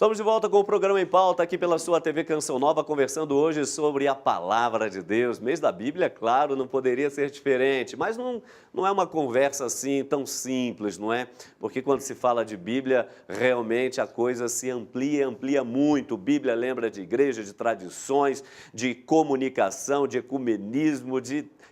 Estamos de volta com o programa Em Pauta, aqui pela sua TV Canção Nova, conversando hoje sobre a Palavra de Deus. Mês da Bíblia, claro, não poderia ser diferente, mas não é uma conversa assim tão simples, não é? Porque quando se fala de Bíblia, realmente a coisa se amplia muito. Bíblia lembra de igreja, de tradições, de comunicação, de ecumenismo,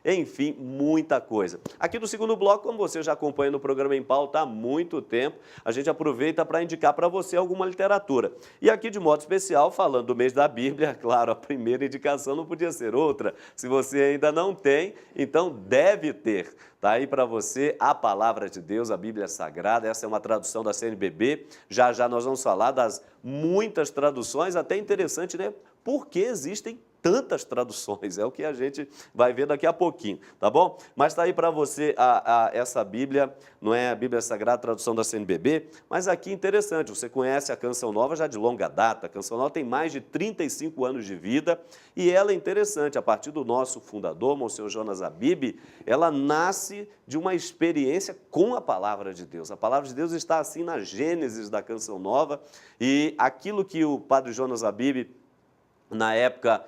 enfim, muita coisa. Aqui no segundo bloco, como você já acompanha no programa Em Pauta há muito tempo, a gente aproveita para indicar para você alguma literatura. E aqui, de modo especial, falando do mês da Bíblia, claro, a primeira indicação não podia ser outra. Se você ainda não tem, então deve ter. Está aí para você a Palavra de Deus, a Bíblia Sagrada. Essa é uma tradução da CNBB. Já já nós vamos falar das muitas traduções, até interessante, né? Por que existem tantas traduções? É o que a gente vai ver daqui a pouquinho, tá bom? Mas está aí para você essa Bíblia, não é a Bíblia Sagrada, tradução da CNBB, mas aqui interessante, você conhece a Canção Nova já de longa data. A Canção Nova tem mais de 35 anos de vida e ela é interessante, a partir do nosso fundador, Monsenhor Jonas Abib, ela nasce de uma experiência com a Palavra de Deus. A Palavra de Deus está assim na gênesis da Canção Nova e aquilo que o Padre Jonas Abib na época,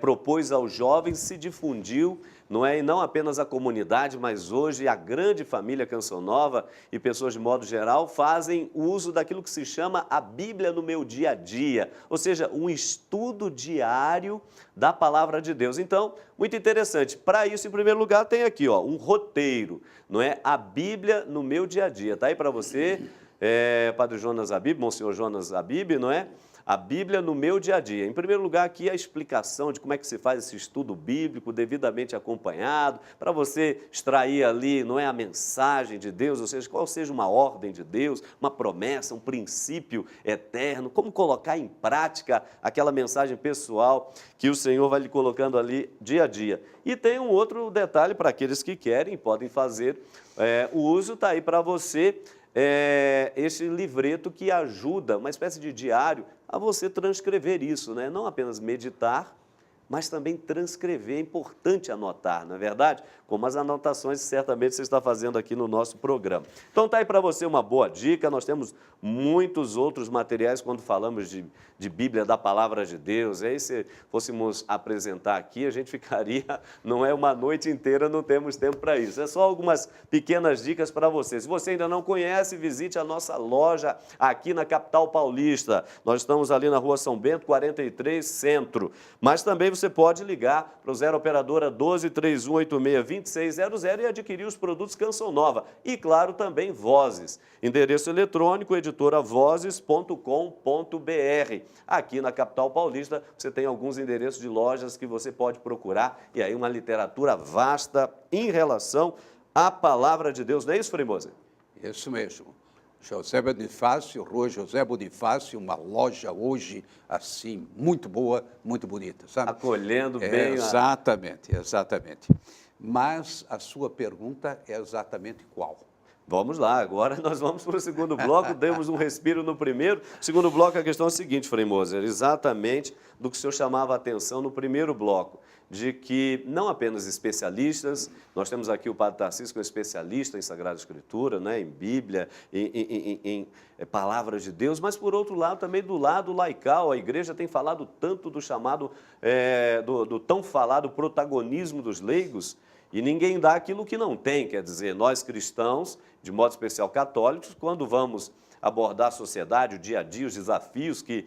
propôs aos jovens, se difundiu, não é? E não apenas a comunidade, mas hoje a grande família Canção Nova e pessoas de modo geral fazem uso daquilo que se chama a Bíblia no meu dia a dia, ou seja, um estudo diário da Palavra de Deus. Então, muito interessante. Para isso, em primeiro lugar, tem aqui um roteiro, não é? A Bíblia no meu dia a dia. Está aí para você, Padre Jonas Abib, Monsenhor Jonas Abib, não é? A Bíblia no meu dia a dia. Em primeiro lugar, aqui a explicação de como é que se faz esse estudo bíblico devidamente acompanhado, para você extrair ali, não é, a mensagem de Deus, ou seja, qual seja uma ordem de Deus, uma promessa, um princípio eterno, como colocar em prática aquela mensagem pessoal que o Senhor vai lhe colocando ali dia a dia. E tem um outro detalhe para aqueles que querem, podem fazer o uso, está aí para você, esse livreto que ajuda, uma espécie de diário, a você transcrever isso, né? Não apenas meditar, mas também transcrever. É importante anotar, não é verdade? Como as anotações que certamente você está fazendo aqui no nosso programa. Então está aí para você uma boa dica. Nós temos muitos outros materiais quando falamos de Bíblia, da Palavra de Deus. Aí se fôssemos apresentar aqui, a gente ficaria, não é uma noite inteira, não temos tempo para isso. É só algumas pequenas dicas para você. Se você ainda não conhece, visite a nossa loja aqui na capital paulista. Nós estamos ali na Rua São Bento, 43, Centro. Mas também você pode ligar para o 0 Operadora 1231862600 e adquirir os produtos Canção Nova. E, claro, também Vozes. Endereço eletrônico, editoravozes.com.br. Aqui na capital paulista, você tem alguns endereços de lojas que você pode procurar. E aí uma literatura vasta em relação à Palavra de Deus. Não é isso, Frei Moser? Isso mesmo. José Bonifácio, Rua José Bonifácio, uma loja hoje, assim, muito boa, muito bonita, sabe? Acolhendo bem. Exatamente, exatamente. Mas a sua pergunta é exatamente qual? Vamos lá, agora nós vamos para o segundo bloco, demos um respiro no primeiro. Segundo bloco, a questão é a seguinte, Frei Moser, exatamente do que o senhor chamava a atenção no primeiro bloco, de que não apenas especialistas, nós temos aqui o Padre Tarcísio, que é um especialista em Sagrada Escritura, né, em Bíblia, em Palavras de Deus, mas, por outro lado, também do lado laical, a igreja tem falado tanto do chamado, do tão falado protagonismo dos leigos, e ninguém dá aquilo que não tem, quer dizer, nós cristãos, de modo especial católicos, quando vamos abordar a sociedade, o dia a dia, os desafios que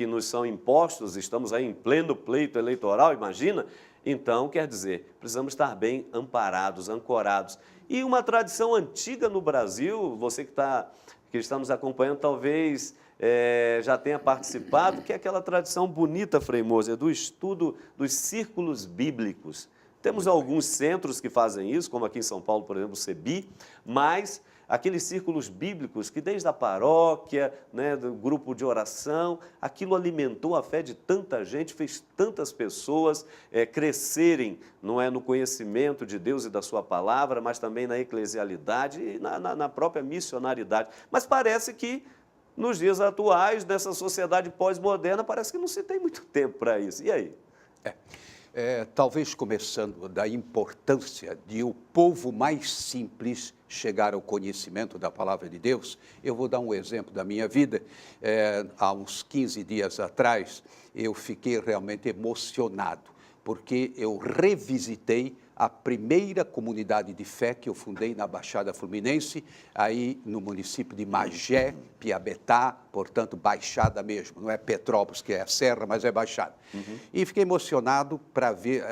nos são impostos, estamos aí em pleno pleito eleitoral, imagina? Então, quer dizer, precisamos estar bem amparados, ancorados. E uma tradição antiga no Brasil, você que está nos acompanhando, talvez já tenha participado, que é aquela tradição bonita, Frei Moser, do estudo dos círculos bíblicos. Temos alguns centros que fazem isso, como aqui em São Paulo, por exemplo, o CEBI, mas aqueles círculos bíblicos que desde a paróquia, né, do grupo de oração, aquilo alimentou a fé de tanta gente, fez tantas pessoas crescerem, não é, no conhecimento de Deus e da sua palavra, mas também na eclesialidade e na própria missionaridade. Mas parece que nos dias atuais, dessa sociedade pós-moderna, parece que não se tem muito tempo para isso. E aí? Talvez começando da importância de o povo mais simples chegar ao conhecimento da palavra de Deus, eu vou dar um exemplo da minha vida. Há uns 15 dias atrás, eu fiquei realmente emocionado, porque eu revisitei a primeira comunidade de fé que eu fundei na Baixada Fluminense, aí no município de Magé, Piabetá, portanto, Baixada mesmo, não é Petrópolis, que é a Serra, mas é Baixada. E fiquei emocionado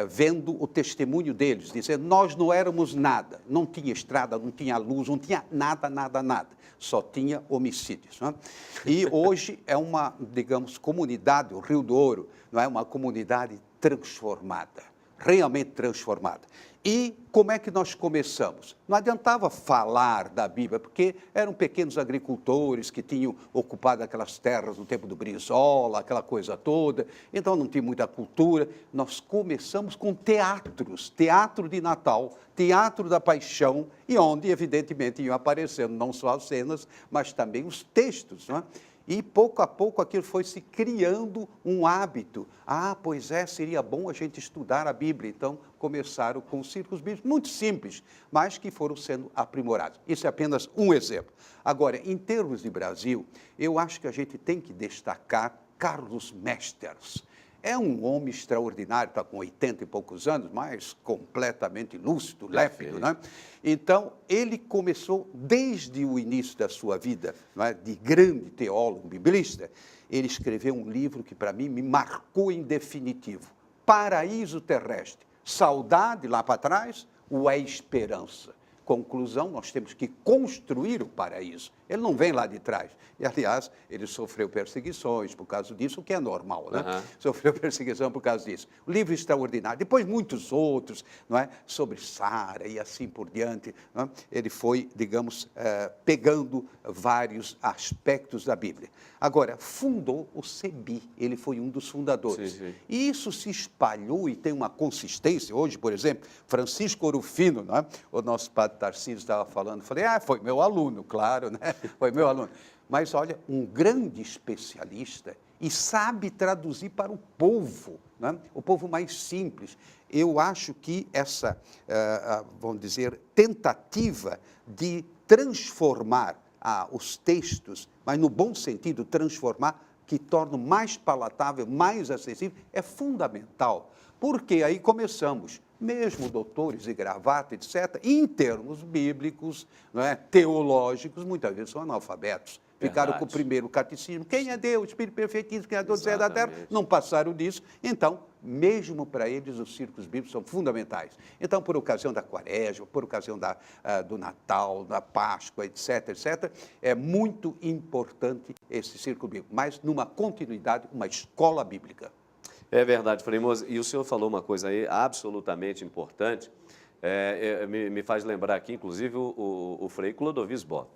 vendo o testemunho deles, dizendo, nós não éramos nada, não tinha estrada, não tinha luz, não tinha nada, nada, nada, só tinha homicídios. Não é? E hoje é uma, digamos, comunidade, o Rio do Ouro, não é uma comunidade transformada, realmente transformada. E como é que nós começamos? Não adiantava falar da Bíblia, porque eram pequenos agricultores que tinham ocupado aquelas terras no tempo do Brizola, aquela coisa toda, então não tinha muita cultura. Nós começamos com teatros, teatro de Natal, teatro da Paixão, e onde, evidentemente, iam aparecendo não só as cenas, mas também os textos, não é? E, pouco a pouco, aquilo foi se criando um hábito. Pois é, seria bom a gente estudar a Bíblia. Então, começaram com os círculos bíblicos muito simples, mas que foram sendo aprimorados. Isso é apenas um exemplo. Agora, em termos de Brasil, eu acho que a gente tem que destacar Carlos Mesters. É um homem extraordinário, está com 80 e poucos anos, mas completamente lúcido, lépido, né? Então, ele começou, desde o início da sua vida, não é, de grande teólogo biblista, ele escreveu um livro que, para mim, me marcou em definitivo. Paraíso Terrestre. Saudade, lá para trás, ou é esperança? Conclusão, nós temos que construir o paraíso. Ele não vem lá de trás. E, aliás, ele sofreu perseguições por causa disso, o que é normal, né? Sofreu perseguição por causa disso. Um livro extraordinário. Depois, muitos outros, não é? Sobre Sara e assim por diante. Não é? Ele foi, digamos, pegando vários aspectos da Bíblia. Agora, fundou o CEBI. Ele foi um dos fundadores. Sim. E isso se espalhou e tem uma consistência. Hoje, por exemplo, Francisco Orufino, não é? O nosso padre Tarcísio estava falando, falei, foi meu aluno, claro, né? Foi meu aluno. Mas, olha, um grande especialista e sabe traduzir para o povo, né? O povo mais simples. Eu acho que essa, vamos dizer, tentativa de transformar os textos, mas no bom sentido, transformar, que torna mais palatável, mais acessível, é fundamental. Porque aí começamos, mesmo doutores e gravata, etc., em termos bíblicos, não é, teológicos, muitas vezes são analfabetos. Ficaram com o primeiro catecismo. Quem é Deus? Espírito perfeitíssimo, Criador do céu e da terra. Não passaram disso. Então, mesmo para eles, os círculos bíblicos são fundamentais. Então, por ocasião da Quaresma, por ocasião do Natal, da Páscoa, etc., etc., é muito importante esse círculo bíblico. Mas, numa continuidade, uma escola bíblica. É verdade, Frei Moza. E o senhor falou uma coisa aí absolutamente importante, me faz lembrar aqui, inclusive, o Frei Clodovis Boff.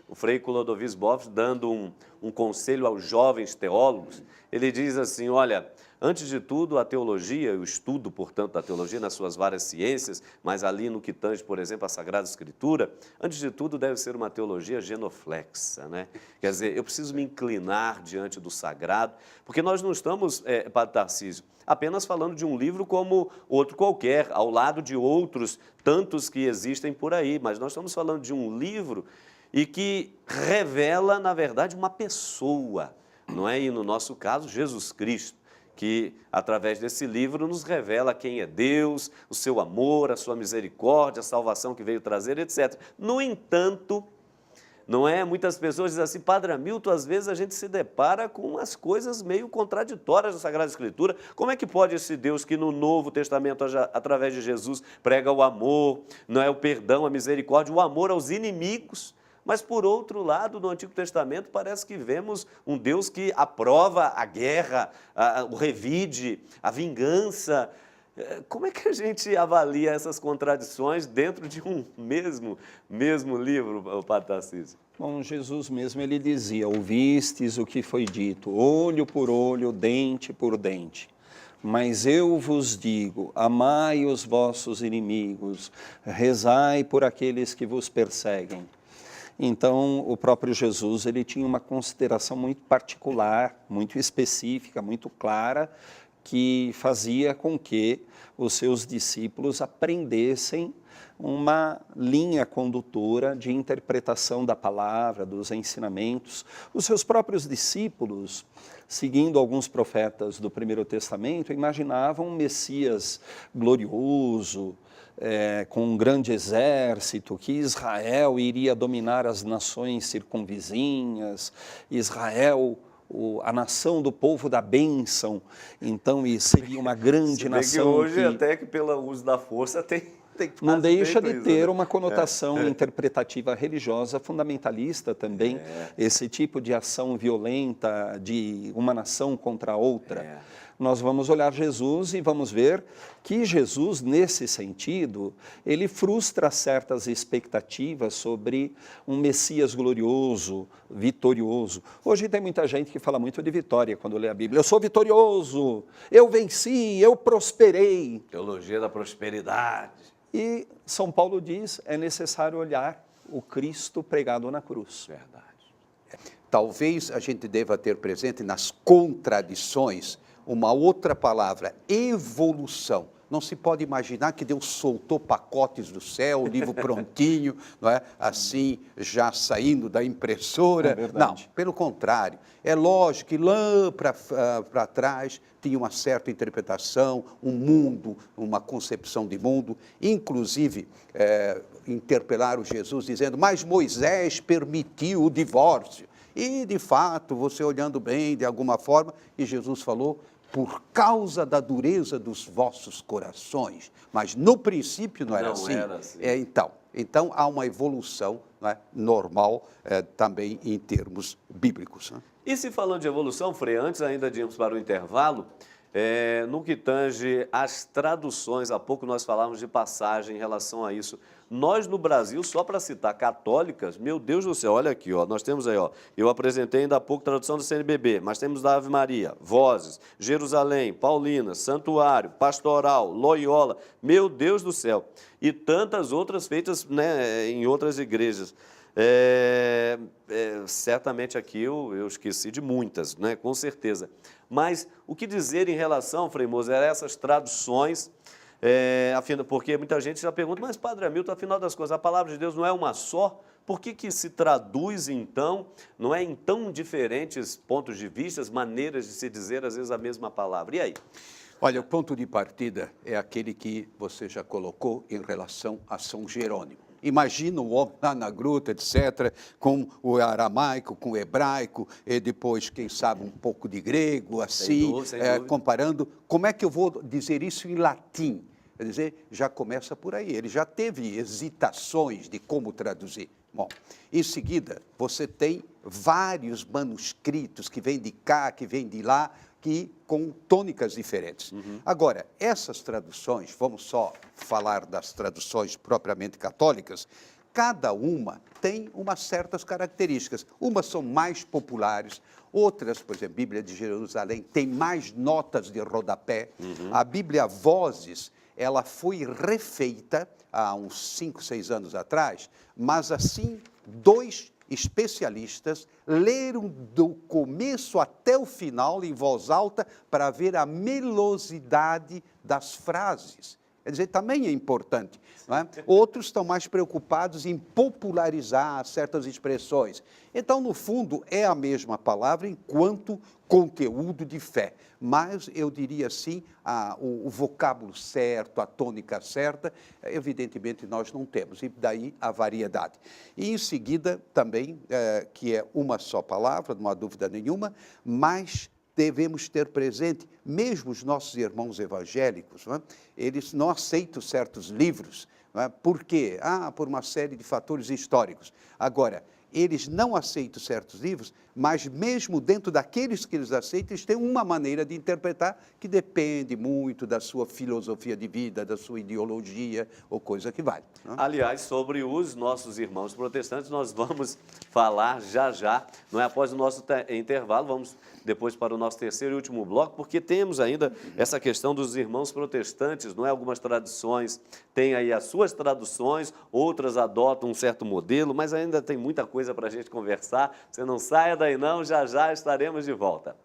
O Frei Clodovis Boff, dando um conselho aos jovens teólogos, ele diz assim, olha, antes de tudo, a teologia, o estudo, portanto, da teologia nas suas várias ciências, mas ali no que tange, por exemplo, a Sagrada Escritura, antes de tudo deve ser uma teologia genoflexa, né? Quer dizer, eu preciso me inclinar diante do sagrado, porque nós não estamos, Padre Tarcísio, apenas falando de um livro como outro qualquer, ao lado de outros tantos que existem por aí, mas nós estamos falando de um livro e que revela, na verdade, uma pessoa, não é? E no nosso caso, Jesus Cristo, que, através desse livro, nos revela quem é Deus, o seu amor, a sua misericórdia, a salvação que veio trazer, etc. No entanto, não é? Muitas pessoas dizem assim, Padre Hamilton, às vezes a gente se depara com umas coisas meio contraditórias da Sagrada Escritura. Como é que pode esse Deus que no Novo Testamento, através de Jesus, prega o amor, não é, o perdão, a misericórdia, o amor aos inimigos? Mas, por outro lado, no Antigo Testamento, parece que vemos um Deus que aprova a guerra, o revide, a vingança. Como é que a gente avalia essas contradições dentro de um mesmo livro, Padre Tarcísio? Bom, Jesus mesmo, ele dizia, ouvistes o que foi dito, olho por olho, dente por dente. Mas eu vos digo, amai os vossos inimigos, rezai por aqueles que vos perseguem. Então, o próprio Jesus, ele tinha uma consideração muito particular, muito específica, muito clara, que fazia com que os seus discípulos aprendessem uma linha condutora de interpretação da palavra, dos ensinamentos. Os seus próprios discípulos, seguindo alguns profetas do Primeiro Testamento, imaginavam um Messias glorioso, com um grande exército, que Israel iria dominar as nações circunvizinhas, Israel, a nação do povo da bênção, então e seria uma grande nação. Que hoje, até que pelo uso da força, tem não deixa de ter né? uma conotação interpretativa religiosa fundamentalista também, esse tipo de ação violenta de uma nação contra outra. Nós vamos olhar Jesus e vamos ver que Jesus, nesse sentido, ele frustra certas expectativas sobre um Messias glorioso, vitorioso. Hoje tem muita gente que fala muito de vitória quando lê a Bíblia. Eu sou vitorioso, eu venci, eu prosperei. Teologia da prosperidade. E São Paulo diz, é necessário olhar o Cristo pregado na cruz. Verdade. Talvez a gente deva ter presente nas contradições uma outra palavra, evolução. Não se pode imaginar que Deus soltou pacotes do céu, o livro prontinho, não é? Assim, já saindo da impressora. Não, pelo contrário. É lógico que lá para trás tinha uma certa interpretação, um mundo, uma concepção de mundo. Inclusive, interpelaram Jesus dizendo, mas Moisés permitiu o divórcio. E, de fato, você olhando bem, de alguma forma, e Jesus falou, por causa da dureza dos vossos corações. Mas no princípio não era assim. Era assim. Então há uma evolução, não é, normal também em termos bíblicos. Né? E se falando de evolução, Frei, antes ainda de irmos para o intervalo, no que tange às traduções, há pouco nós falávamos de passagem em relação a isso. Nós no Brasil, só para citar católicas, meu Deus do céu, olha aqui, ó, nós temos aí, ó, eu apresentei ainda há pouco tradução do CNBB, mas temos da Ave Maria, Vozes, Jerusalém, Paulina, Santuário, Pastoral, Loyola, meu Deus do céu, e tantas outras feitas, né, em outras igrejas. Certamente aqui eu esqueci de muitas, né, com certeza. Mas o que dizer em relação, Frei Moser, a essas traduções, porque muita gente já pergunta, mas Padre Hamilton, afinal das contas, a palavra de Deus não é uma só? Por que se traduz, então, não é em tão diferentes pontos de vista, maneiras de se dizer, às vezes, a mesma palavra? E aí? Olha, o ponto de partida é aquele que você já colocou em relação a São Jerônimo. Imagina o homem lá na gruta, etc., com o aramaico, com o hebraico, e depois, quem sabe, um pouco de grego, assim, sem dúvida. comparando. Como é que eu vou dizer isso em latim? Quer dizer, já começa por aí. Ele já teve hesitações de como traduzir. Bom, em seguida, você tem vários manuscritos que vêm de cá, que vêm de lá, com tônicas diferentes. Agora, essas traduções, vamos só falar das traduções propriamente católicas, cada uma tem umas certas características. Umas são mais populares, outras, por exemplo, a Bíblia de Jerusalém tem mais notas de rodapé. A Bíblia Vozes, ela foi refeita há uns 5, 6 anos atrás, mas assim, 2 especialistas leram do começo até o final em voz alta para ver a melosidade das frases. Quer dizer, também é importante. Não é? Outros estão mais preocupados em popularizar certas expressões. Então, no fundo, é a mesma palavra enquanto conteúdo de fé. Mas, eu diria assim, o vocábulo certo, a tônica certa, evidentemente nós não temos. E daí a variedade. E, em seguida, também, que é uma só palavra, não há dúvida nenhuma, mas devemos ter presente, mesmo os nossos irmãos evangélicos, não é? Eles não aceitam certos livros. Não é? Por quê? Por uma série de fatores históricos. Agora, eles não aceitam certos livros, mas mesmo dentro daqueles que eles aceitam, eles têm uma maneira de interpretar que depende muito da sua filosofia de vida, da sua ideologia ou coisa que vale. Não é? Aliás, sobre os nossos irmãos protestantes, nós vamos falar já, não é? Após o nosso intervalo, vamos depois para o nosso terceiro e último bloco, porque temos ainda essa questão dos irmãos protestantes, não é? Algumas tradições têm aí as suas traduções, outras adotam um certo modelo, mas ainda tem muita coisa para a gente conversar. Você não saia daí não, já estaremos de volta.